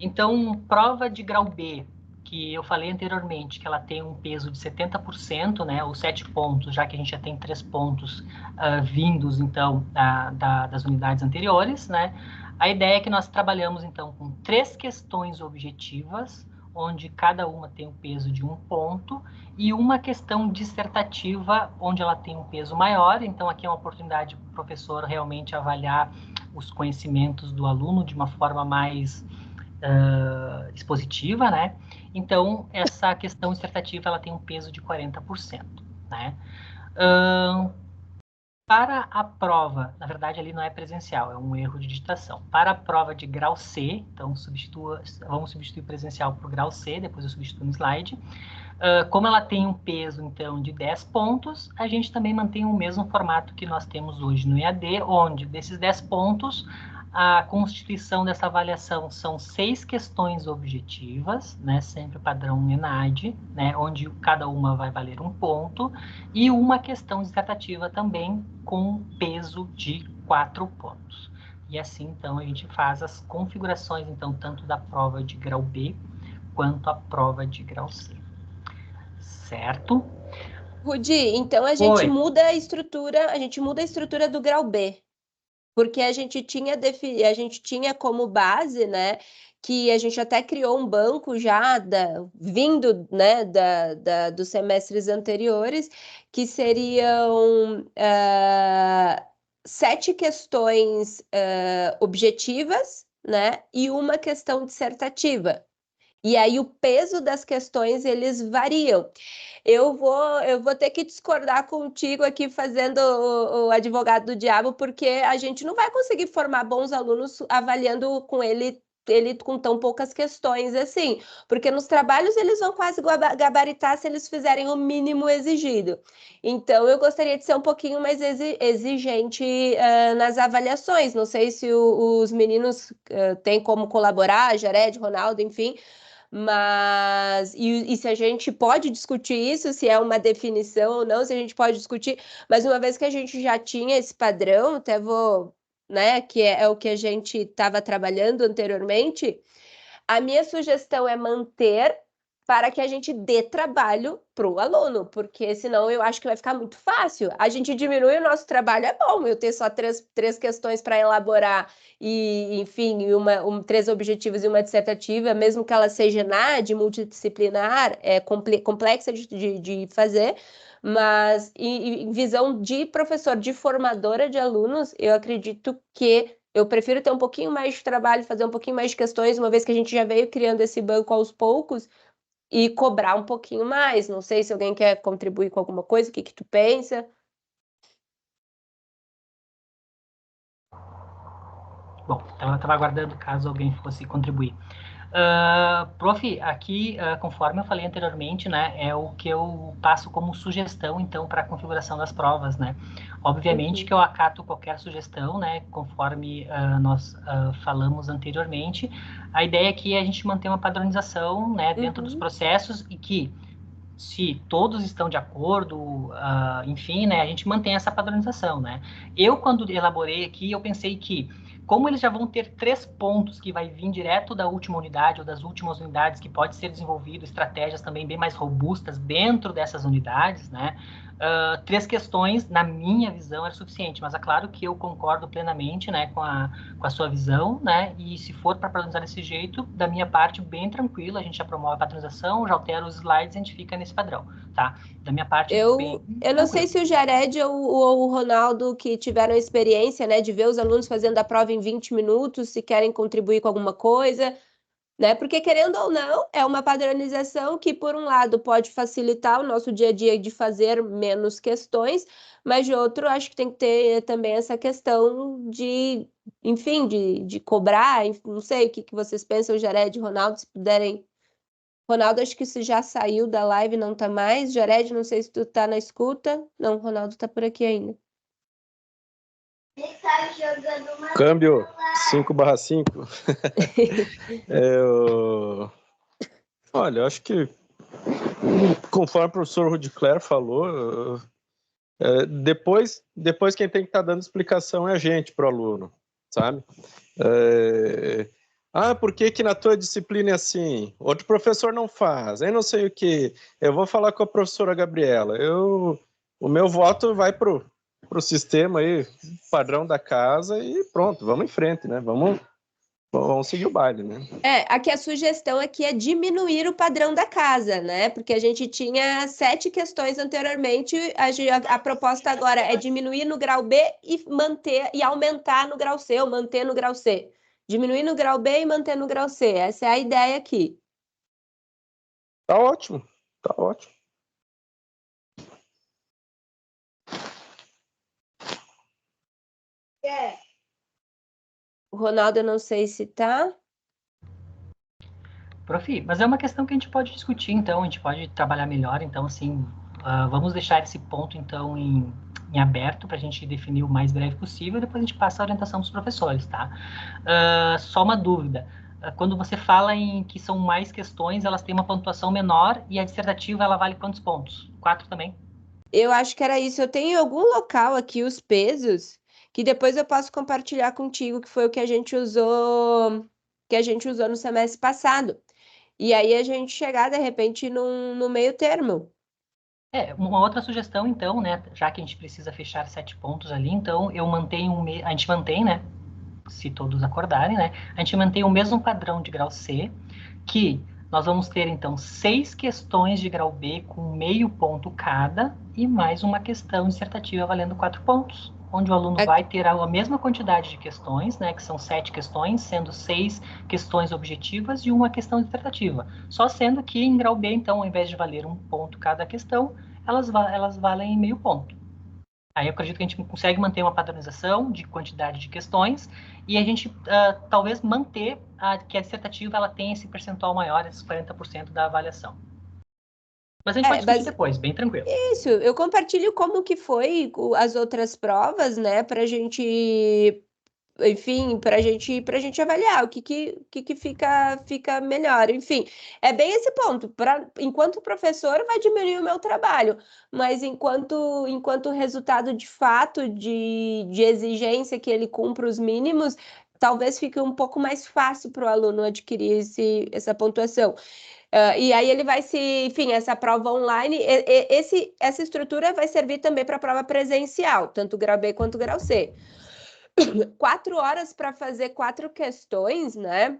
Então, prova de grau B, que eu falei anteriormente, que ela tem um peso de 70%, né, ou 7 pontos, já que a gente já tem 3 pontos vindos, então, das unidades anteriores, né, a ideia é que nós trabalhamos, então, com 3 questões objetivas, onde cada uma tem um peso de 1 ponto, e uma questão dissertativa, onde ela tem um peso maior, então aqui é uma oportunidade para o professor realmente avaliar os conhecimentos do aluno de uma forma mais expositiva, né? Então, essa questão dissertativa, ela tem um peso de 40%, né? Para a prova, na verdade, ali não é presencial, é um erro de digitação. Para a prova de grau C, então, vamos substituir presencial por grau C, depois eu substituo no slide. Como ela tem um peso, então, de 10 pontos, a gente também mantém o mesmo formato que nós temos hoje no EAD, onde, desses 10 pontos, a constituição dessa avaliação são 6 questões objetivas, né, sempre padrão ENAD, né, onde cada uma vai valer 1 ponto, e uma questão dissertativa também com peso de 4 pontos. E assim, então, a gente faz as configurações, então, tanto da prova de grau B, quanto a prova de grau C. Certo? Rudi, então a gente muda a estrutura do grau B. Porque a gente tinha como base, né, que a gente até criou um banco já vindo, né, dos semestres anteriores, que seriam 7 questões objetivas, né, e uma questão dissertativa. E aí o peso das questões, eles variam. Eu vou ter que discordar contigo aqui fazendo o advogado do diabo, porque a gente não vai conseguir formar bons alunos avaliando com ele com tão poucas questões assim, porque nos trabalhos eles vão quase gabaritar se eles fizerem o mínimo exigido. Então, eu gostaria de ser um pouquinho mais exigente nas avaliações. Não sei se os meninos têm como colaborar, Jared, Ronaldo, enfim, mas e se a gente pode discutir isso, se é uma definição ou não, se a gente pode discutir, mas uma vez que a gente já tinha esse padrão, até vou, né, que é o que a gente estava trabalhando anteriormente, a minha sugestão é manter para que a gente dê trabalho para o aluno, porque senão eu acho que vai ficar muito fácil. A gente diminui o nosso trabalho, é bom eu ter só três questões para elaborar e, enfim, 3 objetivos e uma dissertativa, mesmo que ela seja NAD, multidisciplinar, é complexa de fazer, mas em visão de professor, de formadora de alunos, eu acredito que eu prefiro ter um pouquinho mais de trabalho, fazer um pouquinho mais de questões, uma vez que a gente já veio criando esse banco aos poucos, e cobrar um pouquinho mais. Não sei se alguém quer contribuir com alguma coisa, o que tu pensa? Bom, então eu estava aguardando caso alguém fosse contribuir. Prof, aqui, conforme eu falei anteriormente, né, é o que eu passo como sugestão, então, para a configuração das provas, né. Obviamente que eu acato qualquer sugestão, né, conforme nós falamos anteriormente. A ideia aqui é a gente manter uma padronização, né, dentro dos processos e que, se todos estão de acordo, enfim, né, a gente mantém essa padronização, né. Eu, quando elaborei aqui, eu pensei que como eles já vão ter 3 pontos que vai vir direto da última unidade ou das últimas unidades, que pode ser desenvolvido estratégias também bem mais robustas dentro dessas unidades, né? 3 questões, na minha visão, é suficiente, mas é claro que eu concordo plenamente, né, com a sua visão, né, e se for para padronizar desse jeito, da minha parte, bem tranquilo, a gente já promove a padronização, já altera os slides, a gente fica nesse padrão, tá? Da minha parte, bem Eu não sei se o Jared ou o Ronaldo, que tiveram a experiência, né, de ver os alunos fazendo a prova em 20 minutos, se querem contribuir com alguma coisa, né? Porque, querendo ou não, é uma padronização que, por um lado, pode facilitar o nosso dia a dia de fazer menos questões, mas, de outro, acho que tem que ter também essa questão de, enfim, de cobrar, não sei o que vocês pensam, Jared e Ronaldo, se puderem. Ronaldo, acho que se já saiu da live, não tá mais. Jared, não sei se tu tá na escuta. Não, Ronaldo tá por aqui ainda. Câmbio 5/5. Olha, eu acho que, conforme o professor Rudicler falou, depois quem tem que estar dando explicação é a gente para o aluno, sabe? Por que na tua disciplina é assim? Outro professor não faz, aí não sei o que. Eu vou falar com a professora Gabriela. O meu voto vai pro sistema aí, padrão da casa, e pronto, vamos em frente, né? Vamos seguir o baile, né? Aqui a sugestão aqui é diminuir o padrão da casa, né? Porque a gente tinha 7 questões anteriormente, a proposta agora é diminuir no grau B e manter e aumentar no grau C, ou manter no grau C. Diminuir no grau B e manter no grau C. Essa é a ideia aqui. Tá ótimo, tá ótimo. O Ronaldo, eu não sei se tá. Prof, mas é uma questão que a gente pode discutir, então, a gente pode trabalhar melhor, então, assim, vamos deixar esse ponto, então, em aberto, para a gente definir o mais breve possível, e depois a gente passa a orientação para os professores, tá? Só uma dúvida, quando você fala em que são mais questões, elas têm uma pontuação menor, e a dissertativa, ela vale quantos pontos? 4 também? Eu acho que era isso. Eu tenho em algum local aqui os pesos, que depois eu posso compartilhar contigo, que foi o que a gente usou no semestre passado. E aí a gente chegar, de repente, no meio termo. Uma outra sugestão, então, né, já que a gente precisa fechar 7 pontos ali, então, a gente mantém, né, se todos acordarem, né, a gente mantém o mesmo padrão de grau C, que nós vamos ter, então, 6 questões de grau B com meio ponto cada e mais uma questão dissertativa valendo 4 pontos, onde o aluno vai ter a mesma quantidade de questões, né, que são 7 questões, sendo 6 questões objetivas e uma questão dissertativa. Só sendo que em grau B, então, ao invés de valer 1 ponto cada questão, elas valem meio ponto. Aí eu acredito que a gente consegue manter uma padronização de quantidade de questões e a gente talvez manter que a dissertativa ela tem esse percentual maior, esses 40% da avaliação. Mas a gente pode discutir depois, bem tranquilo. Isso, eu compartilho como que foi as outras provas, né, pra gente, enfim, pra gente avaliar o que fica melhor. Enfim, é bem esse ponto. Enquanto professor, vai diminuir o meu trabalho, mas enquanto resultado de fato de exigência que ele cumpra os mínimos, talvez fique um pouco mais fácil para o aluno adquirir essa pontuação. E aí ele vai enfim, essa prova online, essa estrutura vai servir também para a prova presencial, tanto o grau B quanto o grau C. 4 horas para fazer 4 questões, né?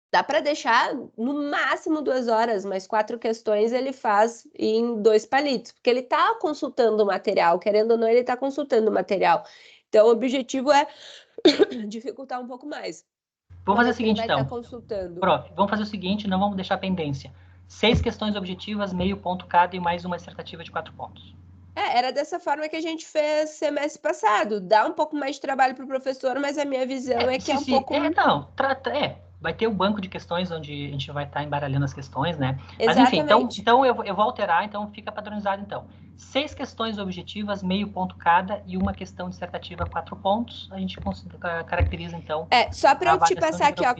Dá para deixar no máximo 2 horas, mas 4 questões ele faz em 2 palitos, porque ele está consultando o material, querendo ou não, ele está consultando o material. Então, o objetivo é dificultar um pouco mais. Vamos fazer o seguinte, então. Consultando. Prof, vamos fazer o seguinte, não vamos deixar pendência. 6 questões objetivas, meio ponto cada e mais uma dissertativa de 4 pontos. Era dessa forma que a gente fez semestre passado. Dá um pouco mais de trabalho para o professor, mas a minha visão é que é um pouco... vai ter o banco de questões onde a gente vai estar embaralhando as questões, né? Exatamente. Mas enfim, então eu vou alterar, então fica padronizado, então. 6 questões objetivas, meio ponto cada, e uma questão dissertativa, 4 pontos. A gente caracteriza, então... Só para eu te passar aqui, ó,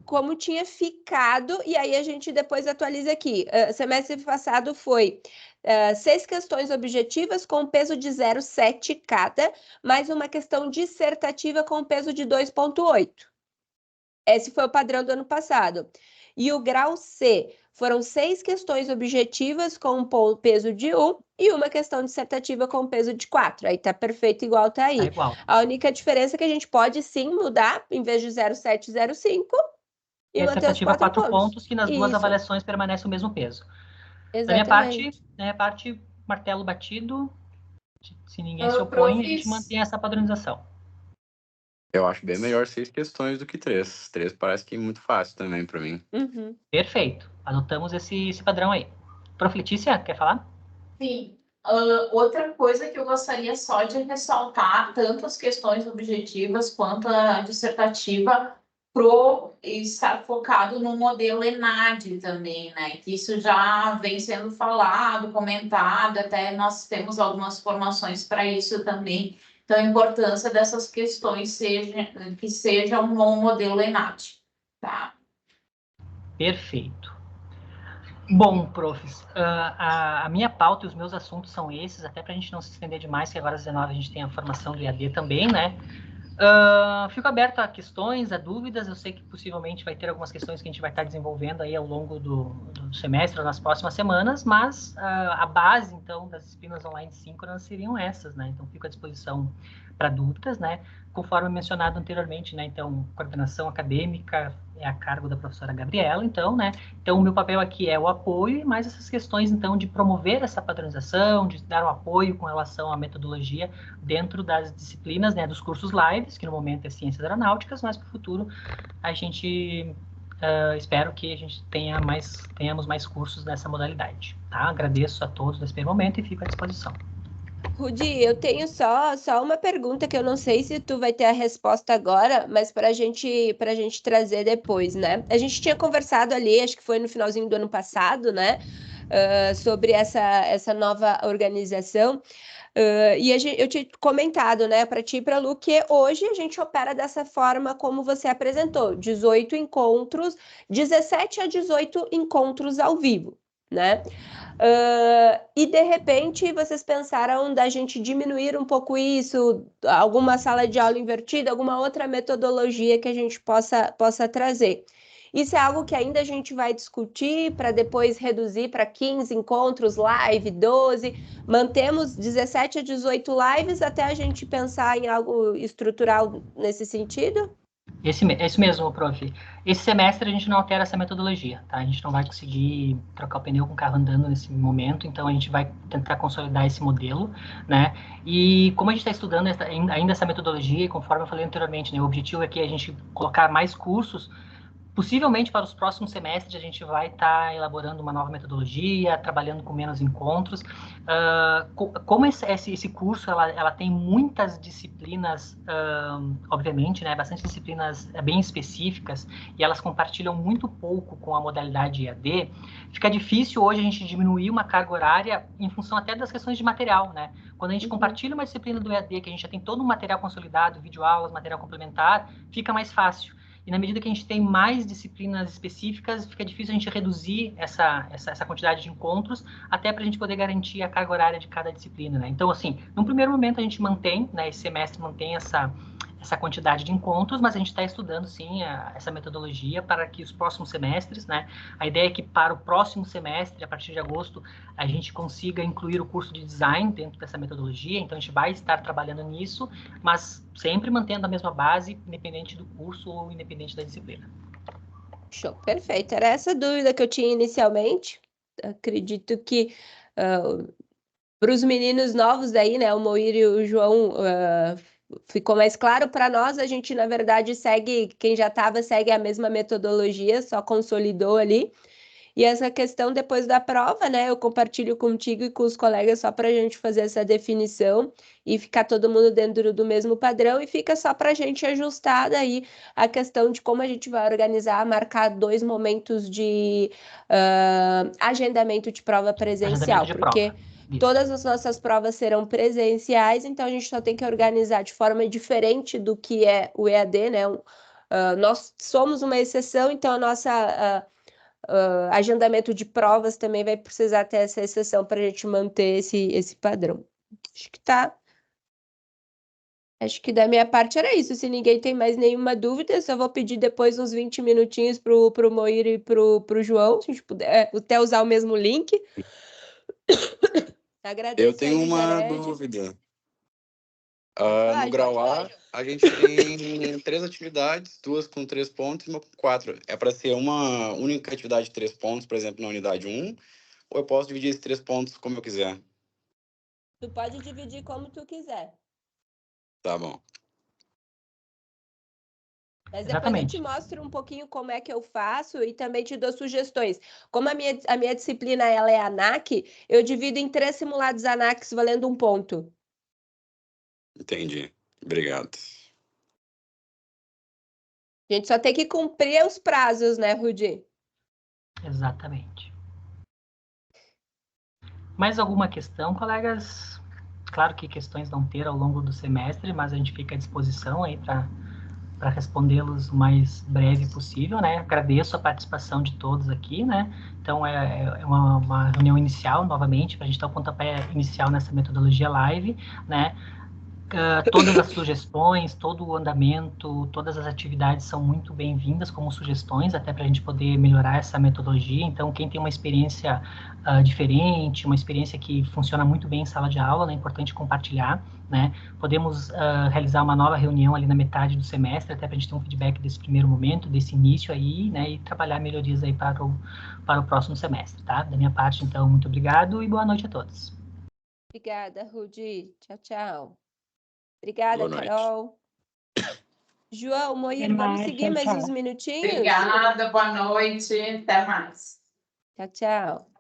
como tinha ficado, e aí a gente depois atualiza aqui. Semestre passado foi 6 questões objetivas com peso de 0,7 cada, mais uma questão dissertativa com peso de 2,8. Esse foi o padrão do ano passado. E o grau C foram 6 questões objetivas com peso de 1 e uma questão dissertativa com peso de 4. Aí tá perfeito, igual tá aí. Tá igual. A única diferença é que a gente pode sim mudar, em vez de 0,7, 0,5 e manter os 4 pontos, que nas duas avaliações permanece o mesmo peso. Exatamente. Da minha parte, martelo batido. Se ninguém se opõe, a gente mantém essa padronização. Eu acho bem melhor 6 questões do que 3. 3 parece que é muito fácil também para mim. Uhum. Perfeito. Adotamos esse padrão aí. Prof. Letícia, quer falar? Sim. Outra coisa que eu gostaria só de ressaltar, tanto as questões objetivas quanto a dissertativa, pro estar focado no modelo ENAD também, né? Que isso já vem sendo falado, comentado, até nós temos algumas formações para isso também. Então, a importância dessas questões que sejam no modelo ENAD, tá? Perfeito. Bom, profs, a minha pauta e os meus assuntos são esses, até para a gente não se estender demais, que agora às 19 a gente tem a formação do IAD também, né? Fico aberto a questões, a dúvidas. Eu sei que possivelmente vai ter algumas questões que a gente vai estar desenvolvendo aí ao longo do semestre, nas próximas semanas, mas a base, então, das disciplinas online síncronas seriam essas, né? Então, fico à disposição para dúvidas, né? Conforme mencionado anteriormente, né? Então, coordenação acadêmica é a cargo da professora Gabriela, então, né? Então, o meu papel aqui é o apoio e mais essas questões, então, de promover essa padronização, de dar um apoio com relação à metodologia dentro das disciplinas, né? Dos cursos lives, que no momento é Ciências Aeronáuticas, mas para o futuro a gente espero que a gente tenhamos mais cursos nessa modalidade, tá? Agradeço a todos nesse primeiro momento e fico à disposição. Rudi, eu tenho só uma pergunta que eu não sei se tu vai ter a resposta agora, mas para a gente trazer depois, né? A gente tinha conversado ali, acho que foi no finalzinho do ano passado, né? Sobre essa nova organização. E eu tinha comentado, né, para ti e para a Lu, que hoje a gente opera dessa forma como você apresentou, 18 encontros, 17 a 18 encontros ao vivo, né? E de repente vocês pensaram da gente diminuir um pouco isso, alguma sala de aula invertida, alguma outra metodologia que a gente possa trazer. Isso é algo que ainda a gente vai discutir para depois reduzir para 15 encontros, live, 12. Mantemos 17 a 18 lives até a gente pensar em algo estrutural nesse sentido? Isso mesmo, prof. Esse semestre a gente não altera essa metodologia, tá? A gente não vai conseguir trocar o pneu com o carro andando nesse momento, então a gente vai tentar consolidar esse modelo, né? E como a gente está estudando ainda essa metodologia, conforme eu falei anteriormente, né? O objetivo é que a gente colocar mais cursos. Possivelmente, para os próximos semestres, a gente vai estar elaborando uma nova metodologia, trabalhando com menos encontros. Como esse curso, ela tem muitas disciplinas, obviamente, né, bastante disciplinas bem específicas, e elas compartilham muito pouco com a modalidade EAD, fica difícil hoje a gente diminuir uma carga horária em função até das questões de material, né? Quando a gente compartilha uma disciplina do EAD, que a gente já tem todo um material consolidado, videoaulas, material complementar, fica mais fácil. E na medida que a gente tem mais disciplinas específicas, fica difícil a gente reduzir essa quantidade de encontros, até para a gente poder garantir a carga horária de cada disciplina, né? Então, assim, num primeiro momento a gente mantém, né, esse semestre mantém essa quantidade de encontros, mas a gente está estudando, sim, essa metodologia para que os próximos semestres, né, a ideia é que para o próximo semestre, a partir de agosto, a gente consiga incluir o curso de design dentro dessa metodologia, então a gente vai estar trabalhando nisso, mas sempre mantendo a mesma base, independente do curso ou independente da disciplina. Show, perfeito. Era essa dúvida que eu tinha inicialmente. Acredito que para os meninos novos daí, né, o Moir e o João, ficou mais claro para nós. A gente, na verdade, quem já estava segue a mesma metodologia, só consolidou ali. E essa questão depois da prova, né, eu compartilho contigo e com os colegas só para a gente fazer essa definição e ficar todo mundo dentro do mesmo padrão, e fica só para a gente ajustar daí a questão de como a gente vai organizar, marcar 2 momentos de agendamento de prova presencial, porque Todas as nossas provas serão presenciais, então a gente só tem que organizar de forma diferente do que é o EAD, né? Nós somos uma exceção, então a nossa agendamento de provas também vai precisar ter essa exceção para a gente manter esse padrão. Acho que da minha parte era isso. Se ninguém tem mais nenhuma dúvida, eu só vou pedir depois uns 20 minutinhos pro Moir e pro João, se a gente puder até usar o mesmo link. Agradeço Eu tenho aí, uma Jared. dúvida. Vai, No grau A, a gente tem 3 atividades, 2 com 3 pontos e uma com 4. É para ser uma única atividade de 3 pontos, por exemplo, na unidade 1, ou eu posso dividir esses 3 pontos como eu quiser? Tu pode dividir como tu quiser. Tá bom. Mas depois eu te Exatamente. mostro um pouquinho como é que eu faço e também te dou sugestões. Como a minha disciplina ela é ANAC, eu divido em 3 simulados ANACs valendo 1 ponto. Entendi. Obrigado. A gente só tem que cumprir os prazos, né, Rudi? Exatamente. Mais alguma questão, colegas? Claro que questões vão ter ao longo do semestre, mas a gente fica à disposição aí para respondê-los o mais breve possível, né? Agradeço a participação de todos aqui, né? Então, é uma reunião inicial, novamente, para a gente dar o pontapé inicial nessa metodologia live, né? Todas as sugestões, todo o andamento, todas as atividades são muito bem-vindas como sugestões, até para a gente poder melhorar essa metodologia. Então, quem tem uma experiência diferente, uma experiência que funciona muito bem em sala de aula, né, é importante compartilhar, né? Podemos realizar uma nova reunião ali na metade do semestre, até para a gente ter um feedback desse primeiro momento, desse início aí, né, e trabalhar melhorias aí para o próximo semestre, tá? Da minha parte, então, muito obrigado e boa noite a todos. Obrigada, Rudi. Tchau, tchau. Obrigada, Boa noite. Carol. João, Moir, vamos seguir mais uns minutinhos? Obrigada, boa noite, até mais. Tchau, tchau.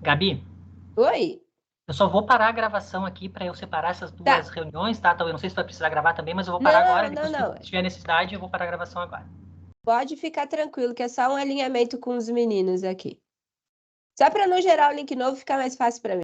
Gabi, Oi? eu só vou parar a gravação aqui para eu separar essas duas reuniões, tá? Eu não sei se vai precisar gravar também, mas eu vou parar agora. Depois, se tiver necessidade, eu vou parar a gravação agora. Pode ficar tranquilo, que é só um alinhamento com os meninos aqui. Só para, no geral, o link novo ficar mais fácil para mim.